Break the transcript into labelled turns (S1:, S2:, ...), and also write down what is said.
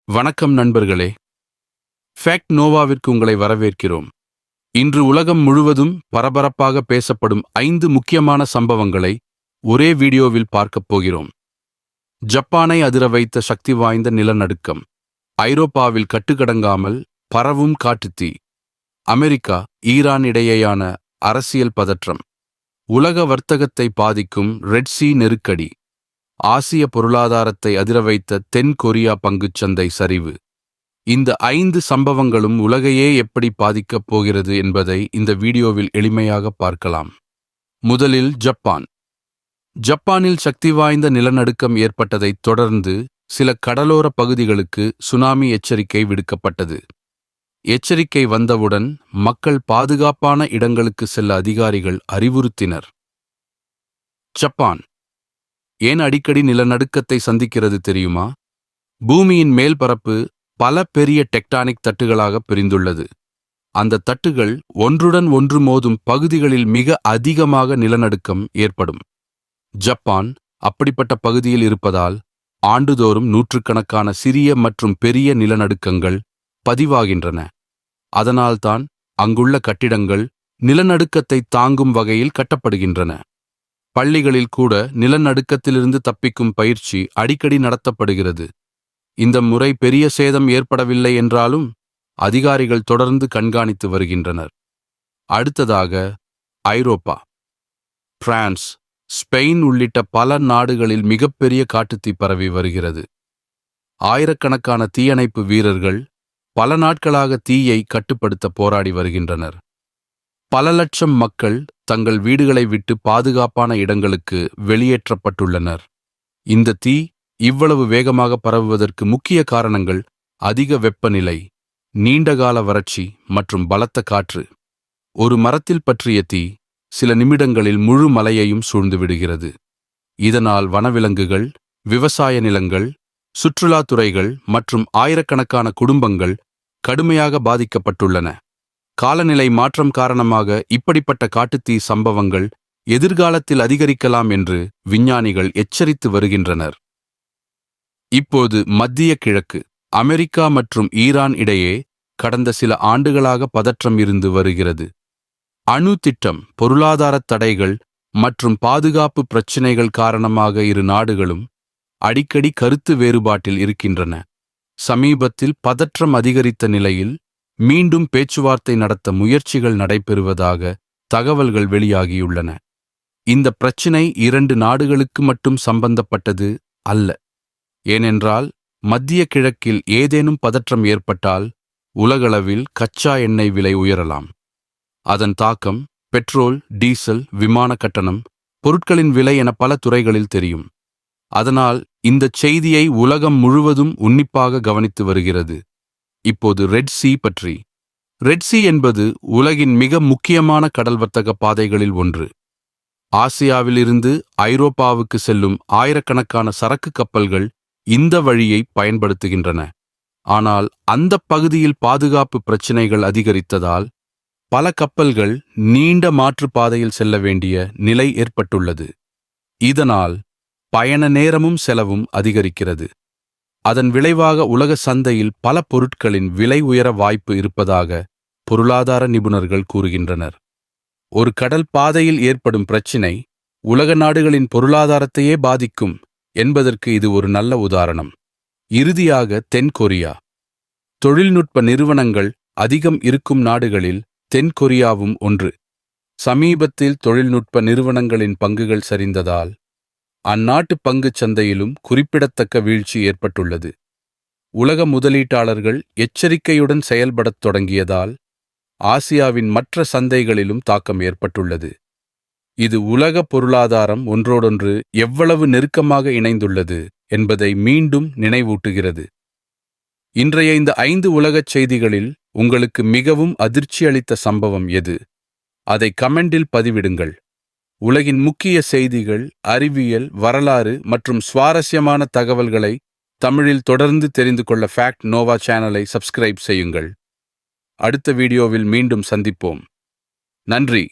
S1: வணக்கம் நண்பர்களே. ஃபேக்ட் நோவாவிற்கு உங்களை வரவேற்கிறோம். இன்று உலகம் முழுவதும் பரபரப்பாக பேசப்படும் 5 முக்கியமான சம்பவங்களை ஒரே வீடியோவில் பார்க்கப் போகிறோம். ஜப்பானை அதிர வைத்த சக்தி வாய்ந்த நிலநடுக்கம், ஐரோப்பாவில் கட்டுக்கடங்காமல் பரவும் காட்டுத்தீ, அமெரிக்கா ஈரான் இடையேயான அரசியல் பதற்றம், உலக வர்த்தகத்தை பாதிக்கும் ரெட் சீ நெருக்கடி, ஆசிய பொருளாதாரத்தை அதிர வைத்த தென் கொரியா பங்குச்சந்தை சரிவு. இந்த 5 சம்பவங்களும் உலகையே எப்படி பாதிக்கப் போகிறது என்பதை இந்த வீடியோவில் எளிமையாக பார்க்கலாம். முதலில் ஜப்பான். ஜப்பானில் சக்தி வாய்ந்த நிலநடுக்கம் ஏற்பட்டதைத் தொடர்ந்து சில கடலோர பகுதிகளுக்கு சுனாமி எச்சரிக்கை விடுக்கப்பட்டது. எச்சரிக்கை வந்தவுடன் மக்கள் பாதுகாப்பான இடங்களுக்கு செல்ல அதிகாரிகள் அறிவுறுத்தினர். ஜப்பான் ஏன் அடிக்கடி நிலநடுக்கத்தை சந்திக்கிறது தெரியுமா? பூமியின் மேல் பரப்பு பல பெரிய டெக்டானிக் தட்டுகளாக பிரிந்துள்ளது. அந்த தட்டுகள் ஒன்றுடன் ஒன்று மோதும் பகுதிகளில் மிக அதிகமாக நிலநடுக்கம் ஏற்படும். ஜப்பான் அப்படிப்பட்ட பகுதியில் இருப்பதால் ஆண்டுதோறும் நூற்றுக்கணக்கான சிறிய மற்றும் பெரிய நிலநடுக்கங்கள் பதிவாகின்றன. அதனால்தான் அங்குள்ள கட்டிடங்கள் நிலநடுக்கத்தை தாங்கும் வகையில் கட்டப்படுகின்றன. பள்ளிகளில் கூட நிலநடுக்கத்திலிருந்து தப்பிக்கும் பயிற்சி அடிக்கடி நடத்தப்படுகிறது. இந்த முறை பெரிய சேதம் ஏற்படவில்லை என்றாலும் அதிகாரிகள் தொடர்ந்து கண்காணித்து வருகின்றனர். அடுத்ததாக ஐரோப்பா. பிரான்ஸ், ஸ்பெயின் உள்ளிட்ட பல நாடுகளில் மிகப்பெரிய காட்டுத்தீ பரவி வருகிறது. ஆயிரக்கணக்கான தீயணைப்பு வீரர்கள் பல நாட்களாக தீயை கட்டுப்படுத்த போராடி வருகின்றனர். பல லட்சம் மக்கள் தங்கள் வீடுகளை விட்டு பாதுகாப்பான இடங்களுக்கு வெளியேற்றப்பட்டுள்ளனர். இந்த தீ இவ்வளவு வேகமாக பரவுவதற்கு முக்கிய காரணங்கள் அதிக வெப்பநிலை, நீண்டகால வறட்சி மற்றும் பலத்த காற்று. ஒரு மரத்தில் பற்றிய தீ சில நிமிடங்களில் முழு மலையையும் சூழ்ந்து விடுகிறது. இதனால் வனவிலங்குகள், விவசாய நிலங்கள், சுற்றுலாத்துறைகள் மற்றும் ஆயிரக்கணக்கான குடும்பங்கள் கடுமையாக பாதிக்கப்பட்டுள்ளன. காலநிலை மாற்றம் காரணமாக இப்படிப்பட்ட காட்டுத்தீ சம்பவங்கள் எதிர்காலத்தில் அதிகரிக்கலாம் என்று விஞ்ஞானிகள் எச்சரித்து வருகின்றனர். இப்போது மத்திய கிழக்கு. அமெரிக்கா மற்றும் ஈரான் இடையே கடந்த சில ஆண்டுகளாக பதற்றம் இருந்து வருகிறது. அணு திட்டம், பொருளாதார தடைகள் மற்றும் பாதுகாப்பு பிரச்சினைகள் காரணமாக இரு நாடுகளும் அடிக்கடி கருத்து வேறுபாட்டில் இருக்கின்றன. சமீபத்தில் பதற்றம் அதிகரித்த நிலையில் மீண்டும் பேச்சுவார்த்தை நடத்த முயற்சிகள் நடைபெறுவதாக தகவல்கள் வெளியாகியுள்ளன. இந்த பிரச்சினை 2 நாடுகளுக்கு மட்டும் சம்பந்தப்பட்டது அல்ல. ஏனென்றால் மத்திய கிழக்கில் ஏதேனும் பதற்றம் ஏற்பட்டால் உலகளவில் கச்சா எண்ணெய் விலை உயரலாம். அதன் தாக்கம் பெட்ரோல், டீசல், விமான கட்டணம், பொருட்களின் விலை என பல துறைகளில் தெரியும். அதனால் இந்த செய்தியை உலகம் முழுவதும் உன்னிப்பாக கவனித்து வருகிறது. இப்போது ரெட் சீ பற்றி. ரெட் சீ என்பது உலகின் மிக முக்கியமான கடல் வர்த்தக பாதைகளில் ஒன்று. ஆசியாவிலிருந்து ஐரோப்பாவுக்கு செல்லும் ஆயிரக்கணக்கான சரக்கு கப்பல்கள் இந்த வழியை பயன்படுத்துகின்றன. ஆனால் அந்த பகுதியில் பாதுகாப்பு பிரச்சினைகள் அதிகரித்ததால் பல கப்பல்கள் நீண்ட மாற்றுப்பாதையில் செல்ல வேண்டிய நிலை ஏற்பட்டுள்ளது. இதனால் பயண நேரமும் செலவும் அதிகரிக்கிறது. அதன் விளைவாக உலக சந்தையில் பல பொருட்களின் விலை உயர வாய்ப்பு இருப்பதாக பொருளாதார நிபுணர்கள் கூறுகின்றனர். ஒரு கடல் பாதையில் ஏற்படும் பிரச்சினை உலக நாடுகளின் பொருளாதாரத்தையே பாதிக்கும் என்பதற்கு இது ஒரு நல்ல உதாரணம். இறுதியாக தென் கொரியா. தொழில்நுட்ப நிறுவனங்கள் அதிகம் இருக்கும் நாடுகளில் தென் கொரியாவும் ஒன்று. சமீபத்தில் தொழில்நுட்ப நிறுவனங்களின் பங்குகள் சரிந்ததால் அந்நாட்டு பங்குச் சந்தையிலும் குறிப்பிடத்தக்க வீழ்ச்சி ஏற்பட்டுள்ளது. உலக முதலீட்டாளர்கள் எச்சரிக்கையுடன் செயல்படத் தொடங்கியதால் ஆசியாவின் மற்ற சந்தைகளிலும் தாக்கம் ஏற்பட்டுள்ளது. இது உலக பொருளாதாரம் ஒன்றோடொன்று எவ்வளவு நெருக்கமாக இணைந்துள்ளது என்பதை மீண்டும் நினைவூட்டுகிறது. இன்றைய இந்த 5 உலகச் செய்திகளில் உங்களுக்கு மிகவும் அதிர்ச்சி அளித்த சம்பவம் எது? அதை கமெண்டில் பதிவிடுங்கள். உலகின் முக்கிய செய்திகள், அறிவியல், வரலாறு மற்றும் சுவாரஸ்யமான தகவல்களை தமிழில் தொடர்ந்து தெரிந்து கொள்ள ஃபேக்ட் நோவா சேனலை சப்ஸ்கிரைப் செய்யுங்கள். அடுத்த வீடியோவில் மீண்டும் சந்திப்போம். நன்றி.